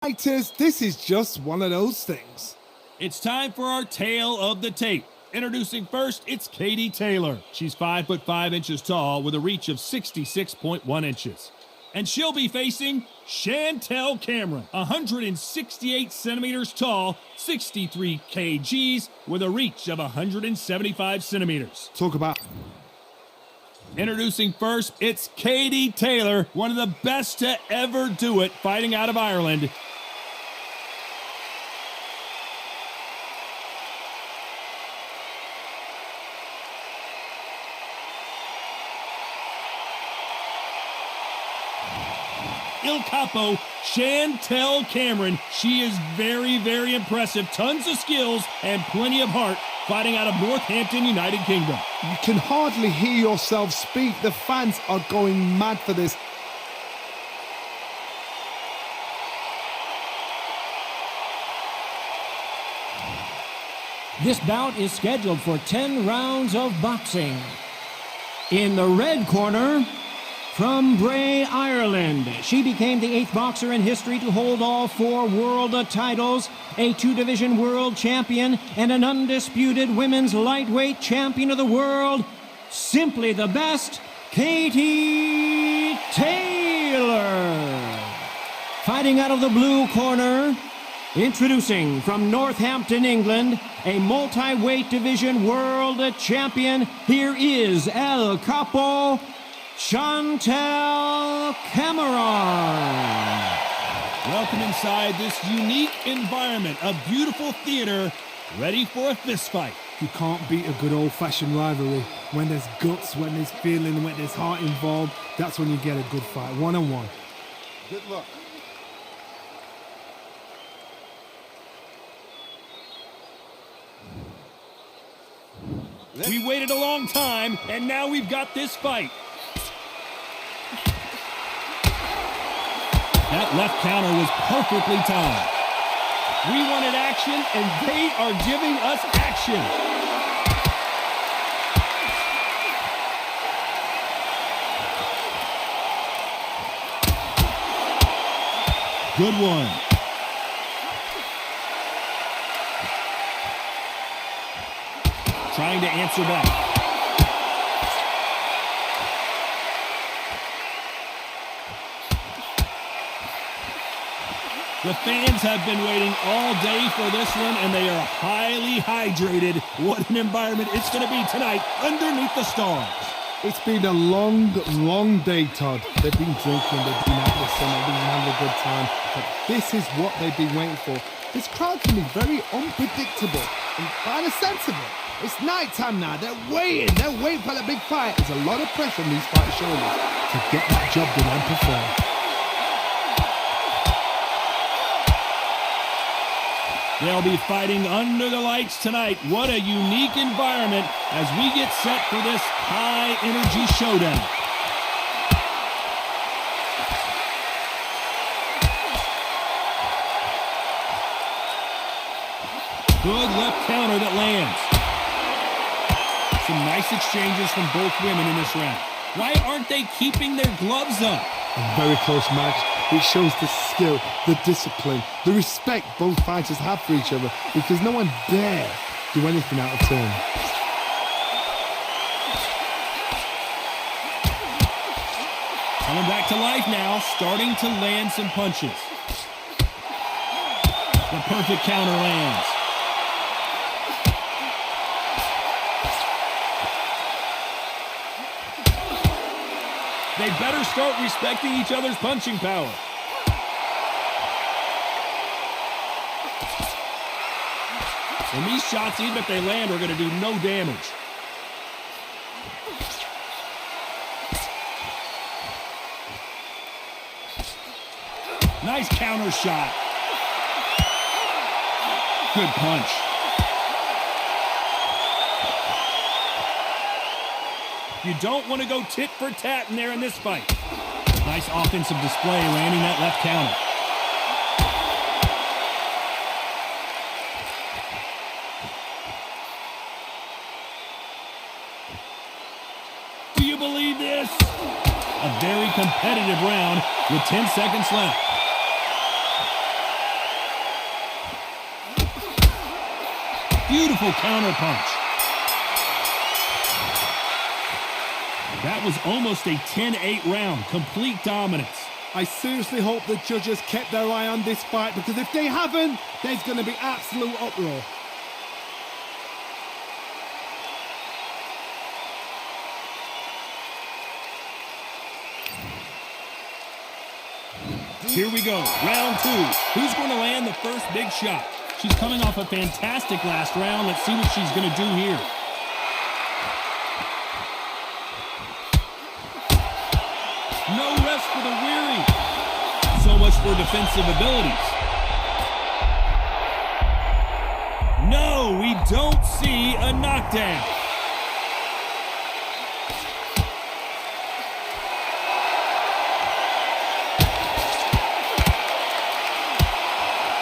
Fighters, this is just one of those things. It's time for our tale of the tape. Introducing first, it's Katie Taylor. She's 5'5" tall with a reach of 66.1 inches. And she'll be facing Chantelle Cameron, 168 centimeters tall, 63 kgs, with a reach of 175 centimeters. Talk about... Introducing first, it's Katie Taylor, one of the best to ever do it, fighting out of Ireland. Il Capo, Chantelle Cameron. She is very, very impressive. Tons of skills and plenty of heart, fighting out of Northampton, United Kingdom. You can hardly hear yourself speak. The fans are going mad for this. This bout is scheduled for 10 rounds of boxing. In the red corner, from Bray, Ireland, she became the 8th boxer in history to hold all 4 world titles, a 2-division world champion, and an undisputed women's lightweight champion of the world. Simply the best, Katie Taylor. Fighting out of the blue corner, introducing from Northampton, England, a multi-weight division world champion, here is El Capo, Chantelle Cameron. Welcome inside this unique environment, a beautiful theater, ready for a fist fight. You can't beat a good old-fashioned rivalry. When there's guts, when there's feeling, when there's heart involved, that's when you get a good fight, one-on-one. Good luck. We waited a long time, and now we've got this fight. That left counter was perfectly timed. We wanted action, and they are giving us action. Good one. Trying to answer back. The fans have been waiting all day for this one, and they are highly hydrated. What an environment it's going to be tonight underneath the stars. It's been a long, long day, Todd. They've been drinking, they've been out with sun, they've been having a good time. But this is what they've been waiting for. This crowd can be very unpredictable, and by the sense of it, it's night time now. They're waiting for the big fight. There's a lot of pressure on these fighters' shoulders to get that job done and perform. They'll be fighting under the lights tonight. What a unique environment as we get set for this high-energy showdown. Good left counter that lands. Some nice exchanges from both women in this round. Why aren't they keeping their gloves up? A very close match. It shows the skill, the discipline, the respect both fighters have for each other, because no one dare do anything out of turn. Coming back to life now, starting to land some punches. The perfect counter lands. They better start respecting each other's punching power. And these shots, even if they land, are going to do no damage. Nice counter shot. Good punch. You don't want to go tit for tat in there in this fight. Nice offensive display, landing that left counter. Do you believe this? A very competitive round with 10 seconds left. Beautiful counter punch. That was almost a 10-8 round. Complete dominance. I seriously hope the judges kept their eye on this fight, because if they haven't, there's going to be absolute uproar. Here we go, round 2. Who's going to land the first big shot? She's coming off a fantastic last round. Let's see what she's going to do here. No rest for the weary. So much for defensive abilities. No, we don't see a knockdown.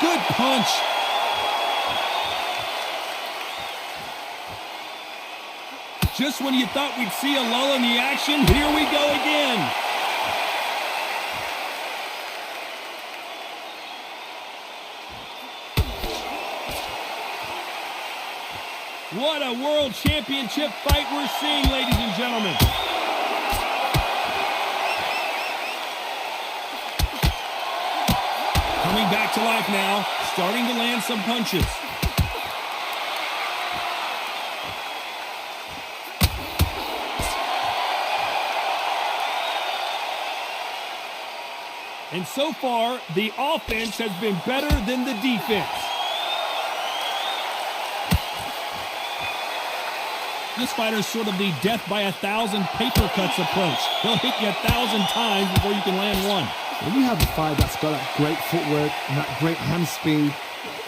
Good punch. Just when you thought we'd see a lull in the action, here we go again. What a world championship fight we're seeing, ladies and gentlemen. Coming back to life now, starting to land some punches. And so far, the offense has been better than the defense. This fighter's sort of the death by 1,000 paper cuts approach. He'll hit you 1,000 times before you can land one. When you have a fight that's got that great footwork and that great hand speed,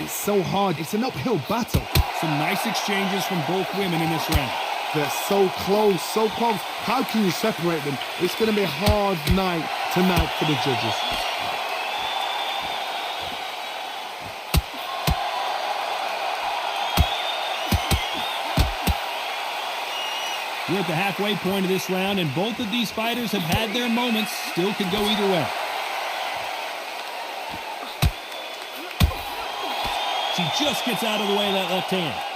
it's so hard. It's an uphill battle. Some nice exchanges from both women in this round. They're so close, so close. How can you separate them? It's going to be a hard night tonight for the judges. We're at the halfway point of this round, and both of these fighters have had their moments. Still could go either way. She just gets out of the way of that left hand.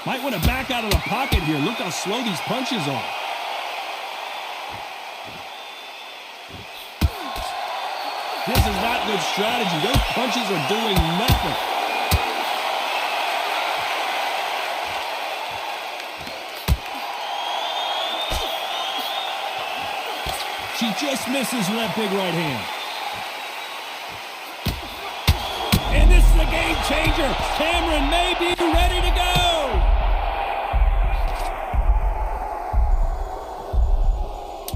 Might want to back out of the pocket here. Look how slow these punches are. This is not good strategy. Those punches are doing nothing. She just misses with that big right hand. And this is a game changer. Cameron may be ready to go.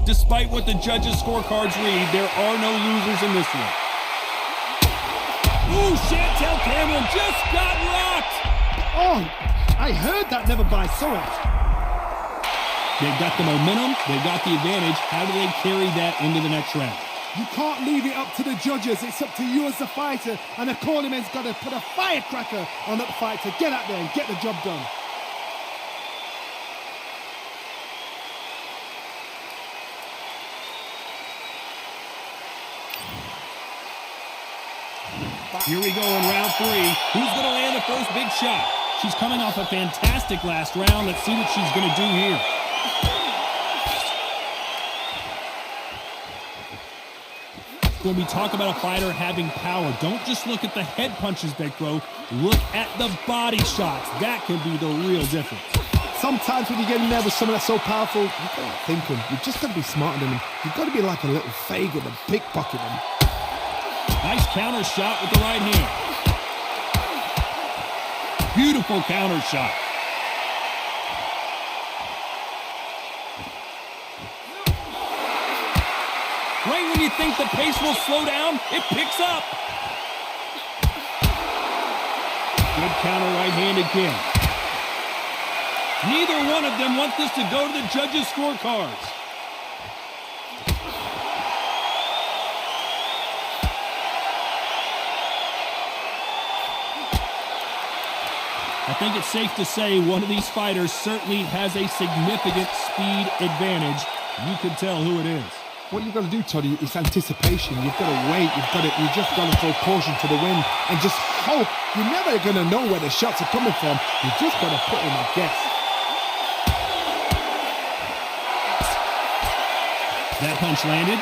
Despite what the judges' scorecards read, there are no losers in this one. Ooh, Chantelle Cameron just got rocked. Oh, I heard that, never by saw it. They've got the momentum, they've got the advantage. How do they carry that into the next round? You can't leave it up to the judges. It's up to you as the fighter, and the cornerman's got to put a firecracker on that fight to get out there and get the job done. Here we go in round 3. Who's going to land the first big shot? She's coming off a fantastic last round. Let's see what she's going to do here. When we talk about a fighter having power, don't just look at the head punches they throw. Look at the body shots. That can be the real difference. Sometimes when you get in there with someone that's so powerful, you've got to think them. You've just got to be smarter than them. You've got to be like a little faggot and pickpocket them. Nice counter shot with the right hand. Beautiful counter shot. Right when you think the pace will slow down, it picks up. Good counter right hand again. Neither one of them want this to go to the judges' scorecards. I think it's safe to say one of these fighters certainly has a significant speed advantage. You can tell who it is. What you've got to do, Toddy, is anticipation. You've got to wait. You just got to throw caution to the wind and just hope. You're never going to know where the shots are coming from. You just got to put in a guess. That punch landed.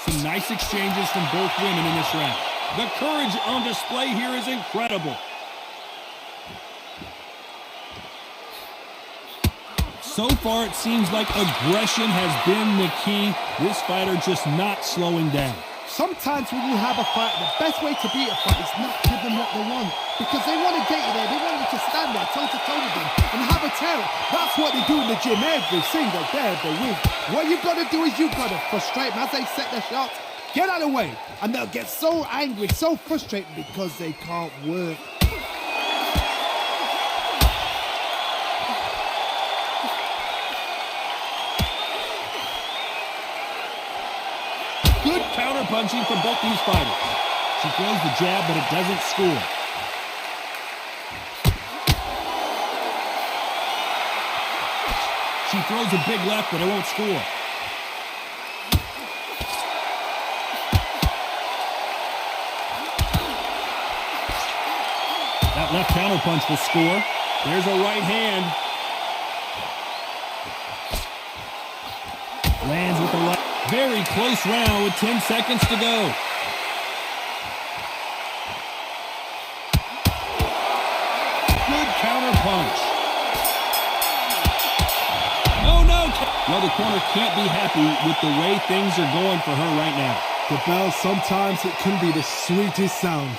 Some nice exchanges from both women in this round. The courage on display here is incredible. So far, it seems like aggression has been the key. This fighter just not slowing down. Sometimes when you have a fight, the best way to beat a fight is not give them what they want. Because they want to get you there. They want you to stand there toe-to-toe with them and have a terror. That's what they do in the gym every single day of the week. What you've got to do is you've got to frustrate them as they set their shots. Get out of the way. And they'll get so angry, so frustrated because they can't work. Good counter-punching from both these fighters. She throws the jab, but it doesn't score. She throws a big left, but it won't score. That left counterpunch will score. There's a right hand. Lands with the left. Very close round with 10 seconds to go. Good counter punch. Oh no! Well, the corner can't be happy with the way things are going for her right now. The bell, sometimes it can be the sweetest sound.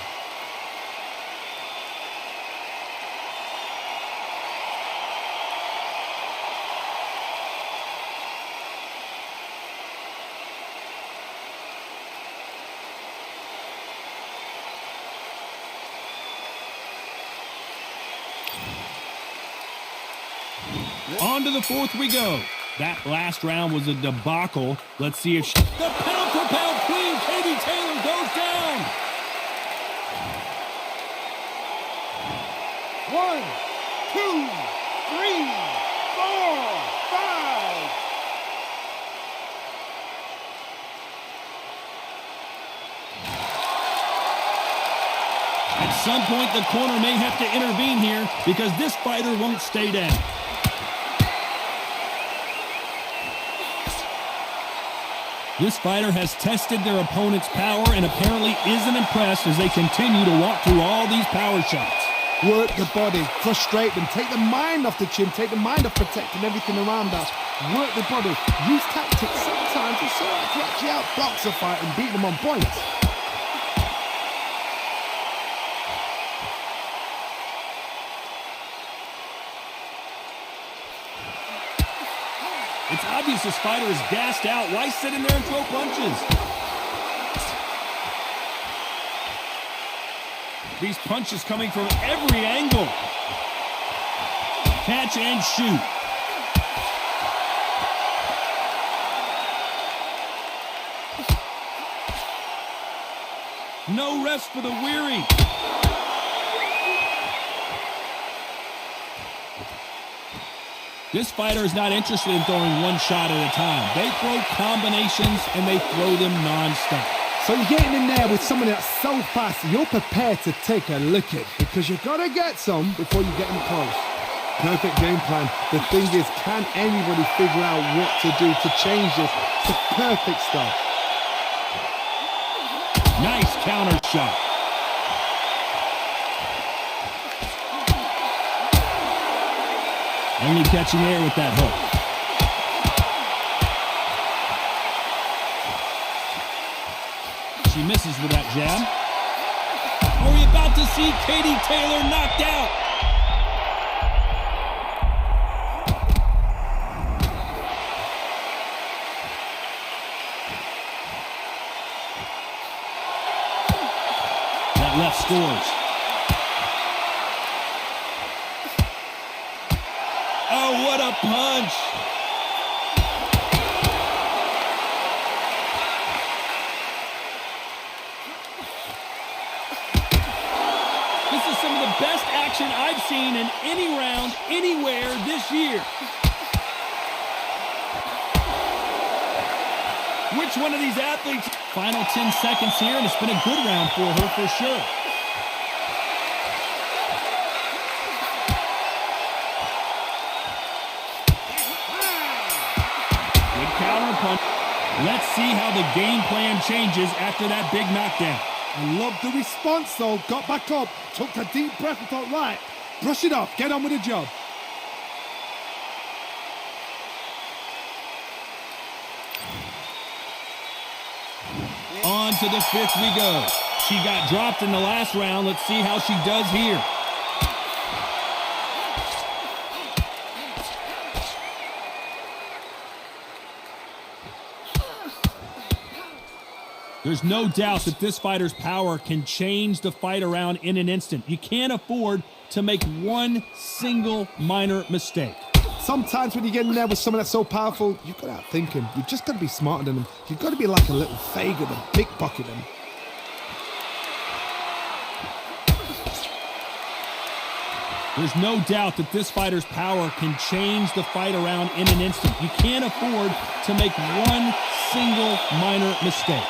On to the fourth we go. That last round was a debacle. Let's see if the pound-for-pound queen, Katie Taylor, goes down. 1, 2, 3, 4, 5. At some point, the corner may have to intervene here because this fighter won't stay down. This fighter has tested their opponent's power and apparently isn't impressed as they continue to walk through all these power shots. Work the body, frustrate them, take the mind off the chin, take the mind off protecting everything around us. Work the body, use tactics sometimes to actually outbox a fight and beat them on points. It's obvious this fighter is gassed out. Why sit in there and throw punches? These punches coming from every angle. Catch and shoot. No rest for the weary. This fighter is not interested in throwing one shot at a time. They throw combinations and they throw them non-stop. So you're getting in there with someone that's so fast, you're prepared to take a licking because you've got to get some before you get in close. Perfect game plan. The thing is, can anybody figure out what to do to change this? It's the perfect stuff. Nice counter shot. Only catching air with that hook. She misses with that jab. Are we about to see Katie Taylor knocked out? That left scores. Oh, what a punch! This is some of the best action I've seen in any round, anywhere this year. Which one of these athletes? Final 10 seconds here, and it's been a good round for her for sure. Good counter punch. Let's see how the game plan changes after that big knockdown. I love the response though. Got back up, took a deep breath and thought, right, brush it off, get on with the job. On to the fifth we go. She got dropped in the last round. Let's see how she does here. There's no doubt that this fighter's power can change the fight around in an instant. You can't afford to make one single minor mistake. Sometimes when you get in there with someone that's so powerful, you've got to outthink him. You've just got to be smarter than him. You've got to be like a little Fagin and pickpocket him. There's no doubt that this fighter's power can change the fight around in an instant. You can't afford to make one single minor mistake.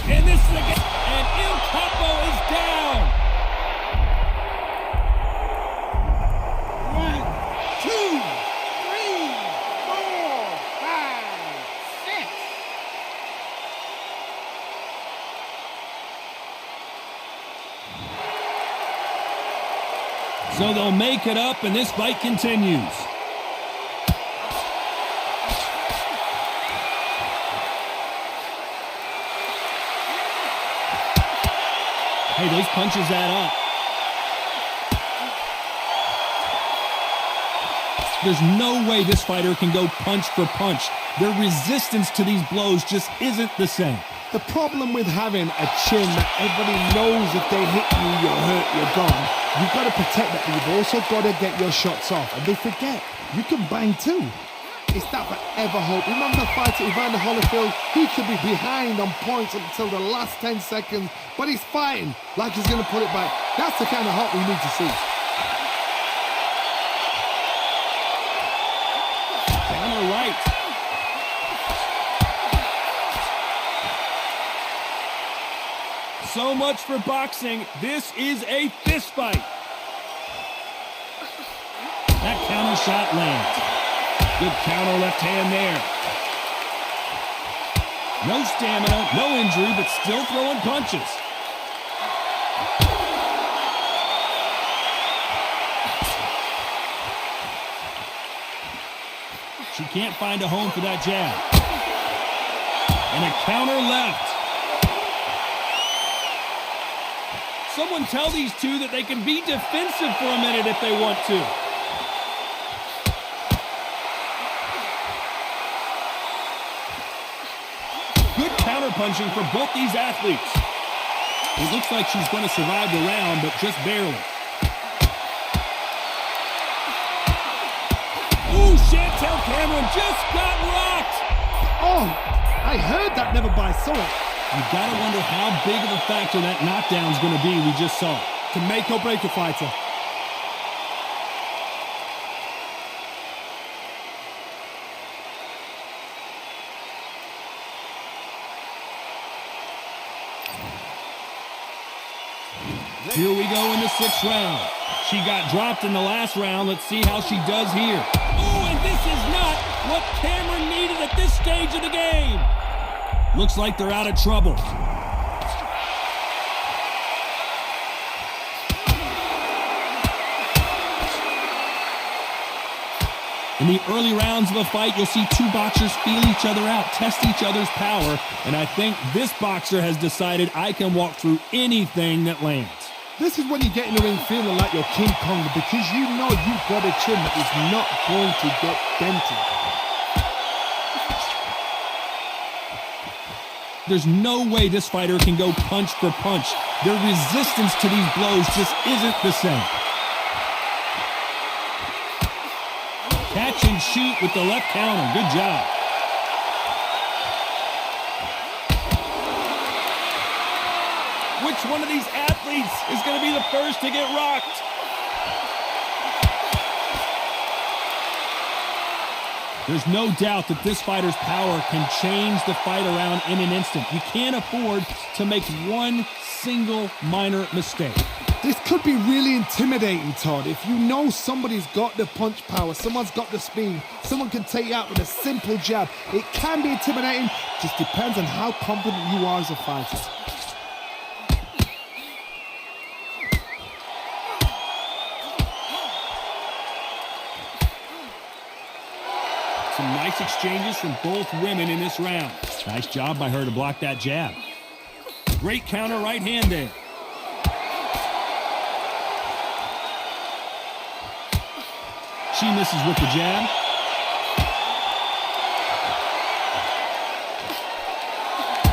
And this is again, and Il Capo is down. 1, 2, 3, 4, 5, 6. So they'll make it up, and this fight continues. Hey, those punches add up. There's no way this fighter can go punch for punch. Their resistance to these blows just isn't the same. The problem with having a chin that everybody knows if they hit you, you're hurt, you're gone. You've got to protect that, but you've also got to get your shots off. And they forget, you can bang too. It's that forever hope. Remember the fight at Evander Holyfield? He could be behind on points until the last 10 seconds, but he's fighting like he's going to put it back. That's the kind of hope we need to see. Counter right. So much for boxing. This is a fist fight. That counter shot lands. Good counter left hand there. No stamina, no injury, but still throwing punches. She can't find a home for that jab. And a counter left. Someone tell these two that they can be defensive for a minute if they want to. Good counter-punching for both these athletes. It looks like she's going to survive the round, but just barely. Ooh, Chantelle Cameron just got rocked. Oh, I heard that, never by saw it. You've got to wonder how big of a factor that knockdown's going to be. We just saw it. To make or break a fighter. Here we go in the sixth round. She got dropped in the last round. Let's see how she does here. Oh, and this is not what Cameron needed at this stage of the game. Looks like they're out of trouble. In the early rounds of a fight, you'll see two boxers feel each other out, test each other's power, and I think this boxer has decided I can walk through anything that lands. This is when you get in the ring feeling like you're King Kong, because you know you've got a chin that is not going to get dented. There's no way this fighter can go punch for punch. Their resistance to these blows just isn't the same. Catch and shoot with the left counter. Good job. Which one of these athletes is going to be the first to get rocked? There's no doubt that this fighter's power can change the fight around in an instant. You can't afford to make one single minor mistake. This could be really intimidating, Todd. If you know somebody's got the punch power, someone's got the speed, someone can take you out with a simple jab. It can be intimidating, just depends on how confident you are as a fighter. Some nice exchanges from both women in this round. Nice job by her to block that jab. Great counter right hand there. She misses with the jab.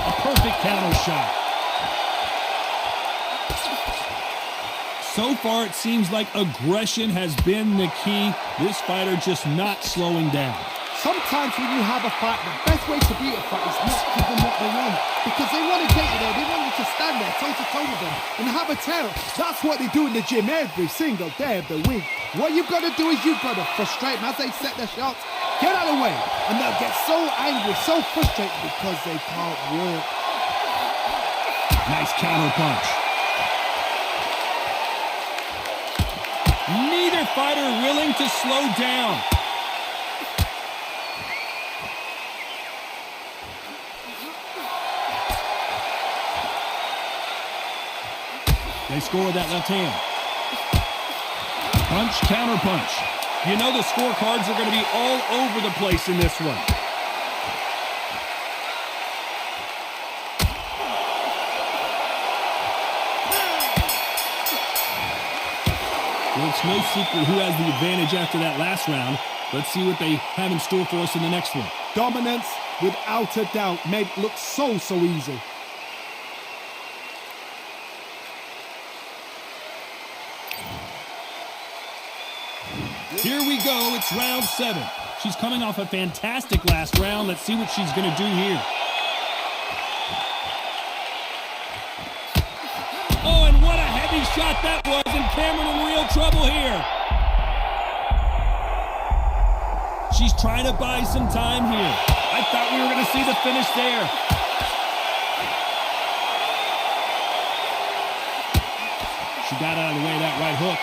A perfect counter shot. So far, it seems like aggression has been the key. This fighter just not slowing down. Sometimes when you have a fight, the best way to beat a fight is not give them what they want. Because they want to get you there, they want you to stand there toe-to-toe with them and have a tail. That's what they do in the gym every single day of the week. What you've got to do is you've got to frustrate them as they set their shots. Get out of the way. And they'll get so angry, so frustrated because they can't work. Nice counter punch. Neither fighter willing to slow down. They score with that left hand. Punch, counter punch. You know the scorecards are going to be all over the place in this one. Well, it's no secret who has the advantage after that last round. Let's see what they have in store for us in the next one. Dominance, without a doubt, made it look so easy. Here we go, it's round 7. She's coming off a fantastic last round. Let's see what she's going to do here. Oh, and what a heavy shot that was, and Cameron in real trouble here. She's trying to buy some time here. I thought we were going to see the finish there. She got out of the way of that right hook.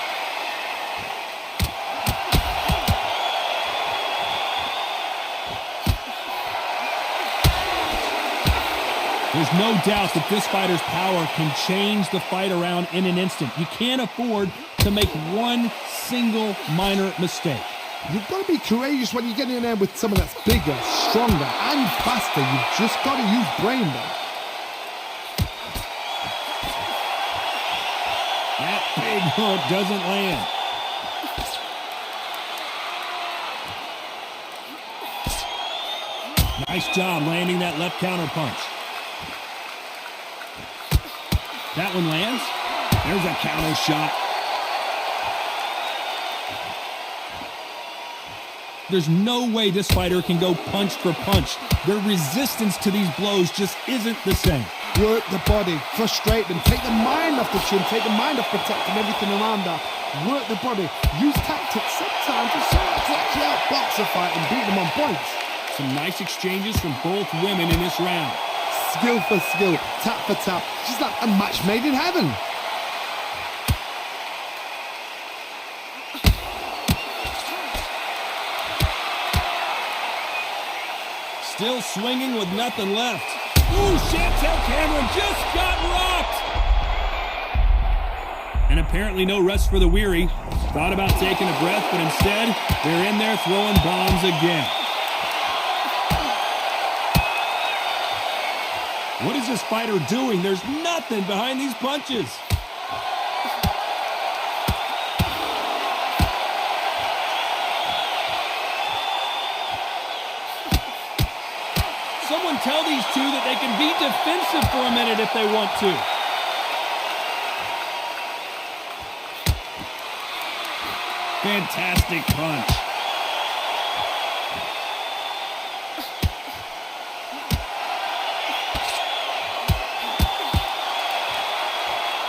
There's no doubt that this fighter's power can change the fight around in an instant. You can't afford to make one single minor mistake. You've got to be courageous when you get in there with someone that's bigger, stronger, and faster. You've just got to use brain there. That big hook doesn't land. Nice job landing that left counter punch. That one lands. There's a counter shot. There's no way this fighter can go punch for punch. Their resistance to these blows just isn't the same. Work the body, frustrate them, take the mind off the chin, take the mind off protecting everything around that. Work the body, use tactics sometimes to actually outbox a fight and beat them on points. Some nice exchanges from both women in this round. Skill for skill, tap for tap. She's like a match made in heaven. Still swinging with nothing left. Ooh, Chantelle Cameron just got rocked. And apparently no rest for the weary. Thought about taking a breath, but instead, they're in there throwing bombs again. What is this fighter doing? There's nothing behind these punches. Someone tell these two that they can be defensive for a minute if they want to. Fantastic punch.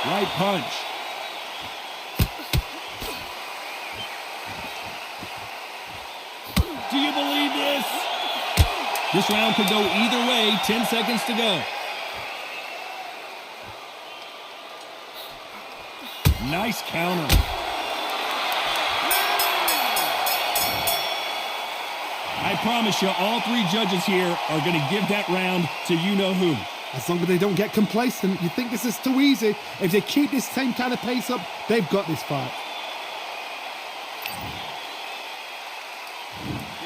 Right punch. Do you believe this? This round could go either way. 10 seconds to go. Nice counter. I promise you, all three judges here are going to give that round to you-know-who. As long as they don't get complacent, you think this is too easy. If they keep this same kind of pace up, they've got this fight.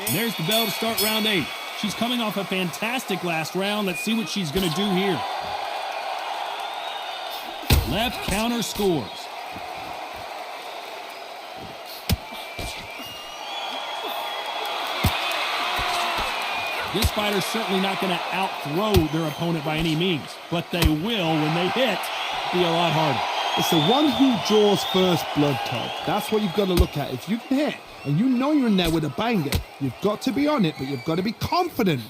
There's the bell to start round 8. She's coming off a fantastic last round. Let's see what she's going to do here. Left counter scores. This fighter's certainly not going to outthrow their opponent by any means, but they will, when they hit, be a lot harder. It's the one who draws first blood, Todd. That's what you've got to look at. If you can hit, and you know you're in there with a banger, you've got to be on it, but you've got to be confident.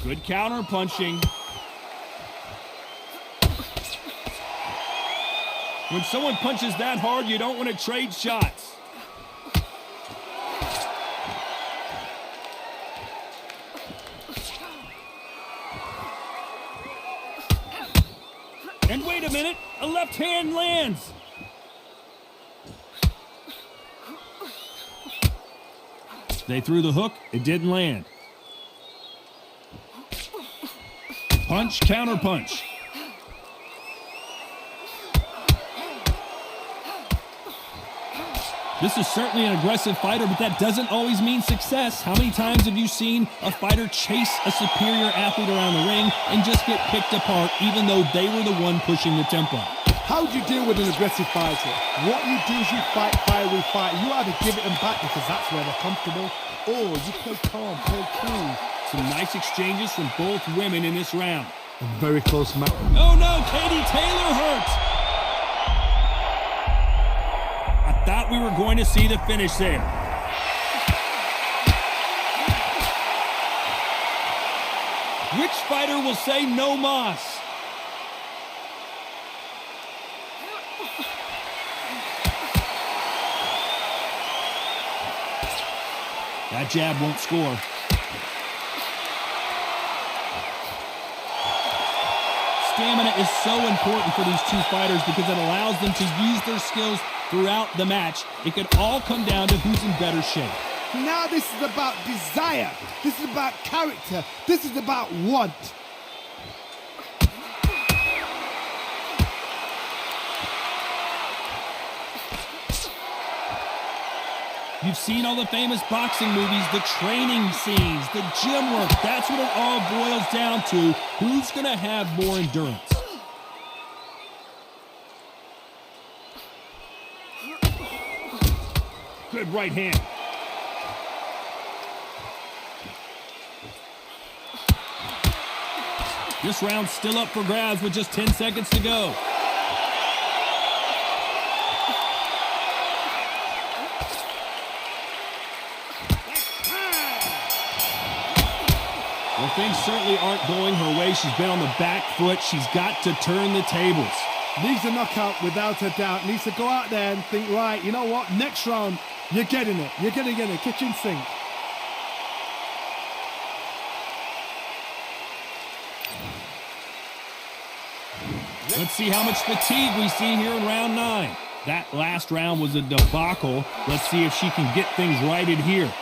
Good counter punching. When someone punches that hard, you don't want to trade shots. And wait a minute, a left hand lands. They threw the hook, it didn't land. Punch, counter punch. This is certainly an aggressive fighter, but that doesn't always mean success. How many times have you seen a fighter chase a superior athlete around the ring and just get picked apart even though they were the one pushing the tempo? How do you deal with an aggressive fighter? What you do is you fight fire with fire. You either give it them back because that's where they're comfortable, or you play calm, play cool. Some nice exchanges from both women in this round. A very close match. Oh no, Katie Taylor hurt! I thought we were going to see the finish there. Which fighter will say no mas? That jab won't score. Stamina is so important for these two fighters because it allows them to use their skills throughout the match. It could all come down to who's in better shape. Now this is about desire. This is about character. This is about want. You've seen all the famous boxing movies, the training scenes, the gym work. That's what it all boils down to. Who's going to have more endurance? Good right hand. This round's still up for grabs with just 10 seconds to go. Well, things certainly aren't going her way. She's been on the back foot. She's got to turn the tables. Needs a knockout without a doubt. Needs to go out there and think, right, you know what? Next round, you're getting it. You're going to get it. Kitchen sink. Let's see how much fatigue we see here in round 9. That last round was a debacle. Let's see if she can get things righted here.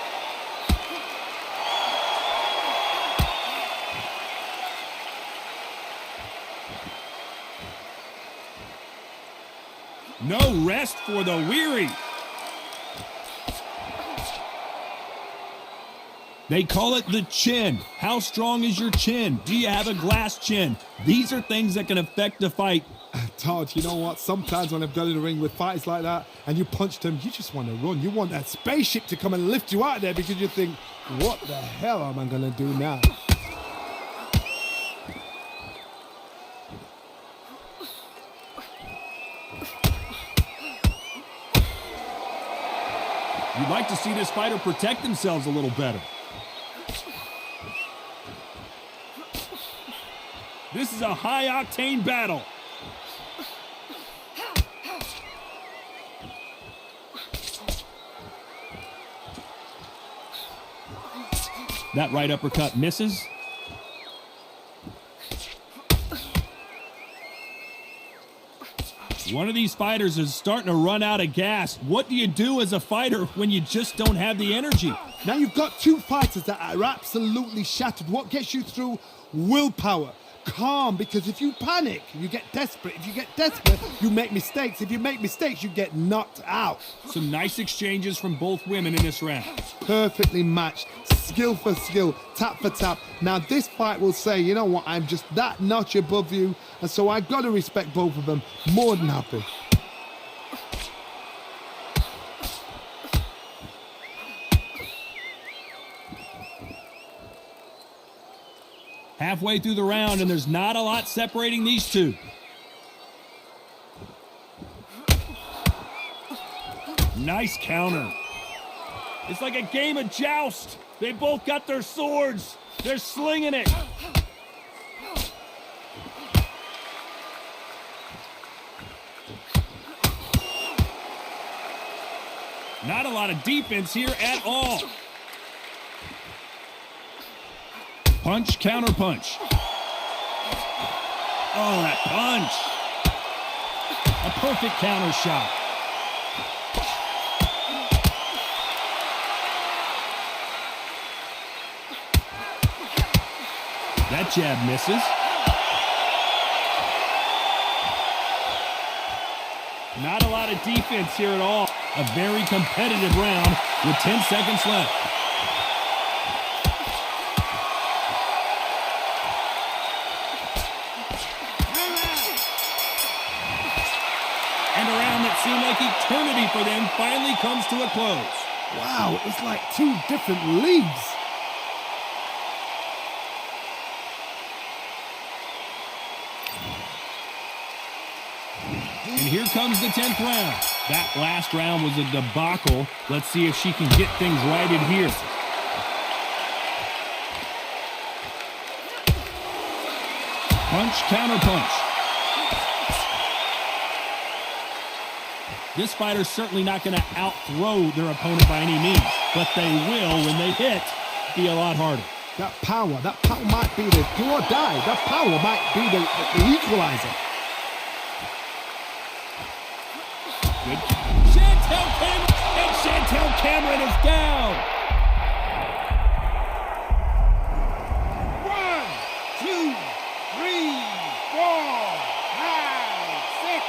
No rest for the weary. They call it the chin. How strong is your chin? Do you have a glass chin? These are things that can affect the fight. Todd, you know what? Sometimes when I've got in the ring with fighters like that and you punch them, you just want to run. You want that spaceship to come and lift you out of there because you think, what the hell am I going to do now? You'd like to see this fighter protect themselves a little better. This is a high-octane battle. That right uppercut misses. One of these fighters is starting to run out of gas. What do you do as a fighter when you just don't have the energy? Now you've got two fighters that are absolutely shattered. What gets you through? Willpower. Calm, because if you panic, you get desperate. If you get desperate, you make mistakes. If you make mistakes, you get knocked out. Some nice exchanges from both women in this round. Perfectly matched. Skill for skill, tap for tap. Now this fight will say, you know what, I'm just that notch above you, and so I got to respect both of them. More than happy. Halfway through the round, and there's not a lot separating these two. Nice counter. It's like a game of joust. They both got their swords. They're slinging it. Not a lot of defense here at all. Punch, counter punch. Oh, that punch. A perfect counter shot. That jab misses. Not a lot of defense here at all. A very competitive round with 10 seconds left. And a round that seemed like eternity for them finally comes to a close. Wow, it's like two different leagues. And here comes the 10th round. That last round was a debacle. Let's see if she can get things righted here. Punch, counter punch. This fighter's certainly not going to out-throw their opponent by any means, but they will, when they hit, be a lot harder. That power might be the do or die. That power might be the equalizer. Good. Chantelle Cameron, and Chantelle Cameron is down. 1, 2, 3, 4, 5, 6.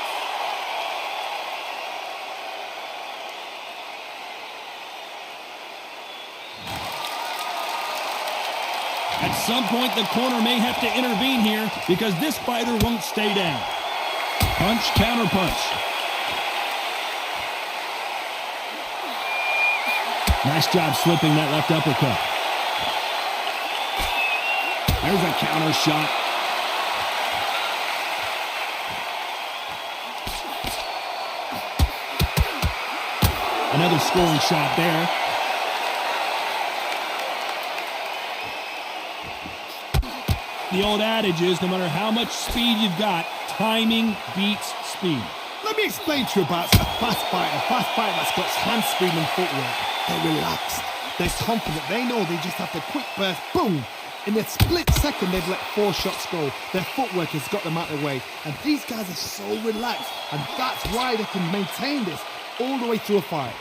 At some point, the corner may have to intervene here because this fighter won't stay down. Punch, counter punch. Nice job slipping that left uppercut. There's a counter shot. Another scoring shot there. The old adage is no matter how much speed you've got, timing beats speed. Let me explain to you about a fast fighter. A fast fighter that's got hand speed and footwork. They're relaxed. They're confident. They know they just have to quick burst, boom. In a split second, they've let 4 shots go. Their footwork has got them out of the way. And these guys are so relaxed. And that's why they can maintain this all the way through a fight.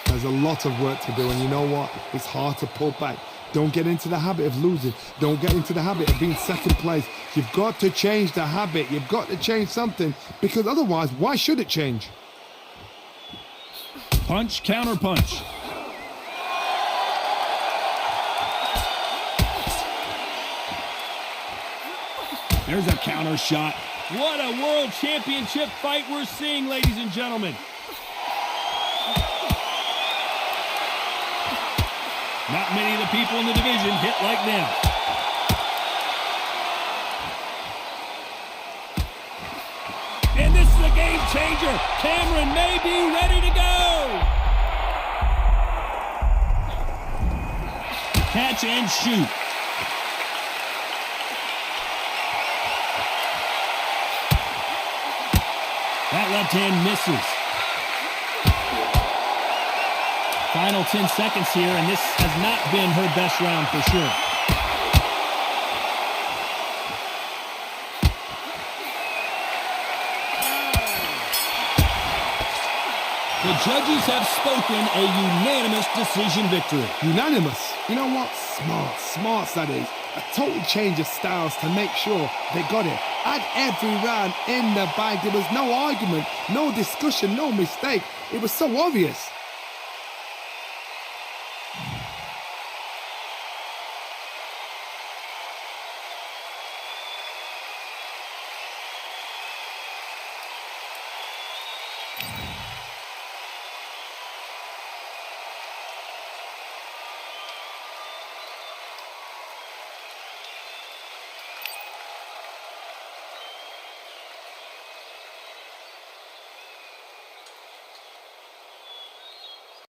There's a lot of work to do. And you know what? It's hard to pull back. Don't get into the habit of losing. Don't get into the habit of being second place. You've got to change the habit. You've got to change something. Because otherwise, why should it change? Punch, counter punch. There's a counter shot. What a world championship fight we're seeing, ladies and gentlemen. Not many of the people in the division hit like them. And this is a game changer. Cameron may be ready to go. Catch and shoot. That left hand misses. Final 10 seconds here, and this has not been her best round for sure. The judges have spoken, a unanimous decision victory. Unanimous. You know what? Smart that is. A total change of styles to make sure they got it. Had every round in the bag. There was no argument, no discussion, no mistake. It was so obvious.